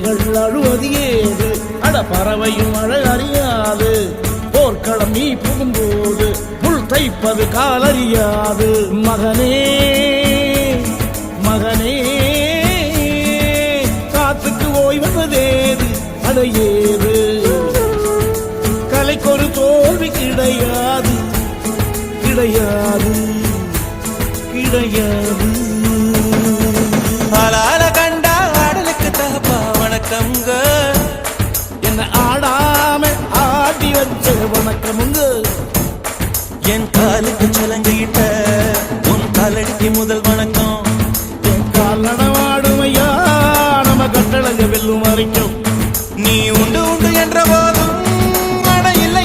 கிளிகள் அழுவது ஏது, அட பறவையும் அழகறியாது. போர்க்களம் நீ புகும்போது முள் தைப்பது காலறியாது. மகனே மகனே காத்துக்கு ஓய்வதேது, அடையேது. கலைக்கொரு தோல்வி கிடையாது கிடையாது கிடையாது. ஆளால கண்டா ஆடலுக்கு தகப்பா வணக்கம்ங்க. என்ன ஆடாம ஆடி வச்ச வணக்கமுங்க. என் காலுக்கு சலங்கிட்ட உன் காலடிக்கு முதல்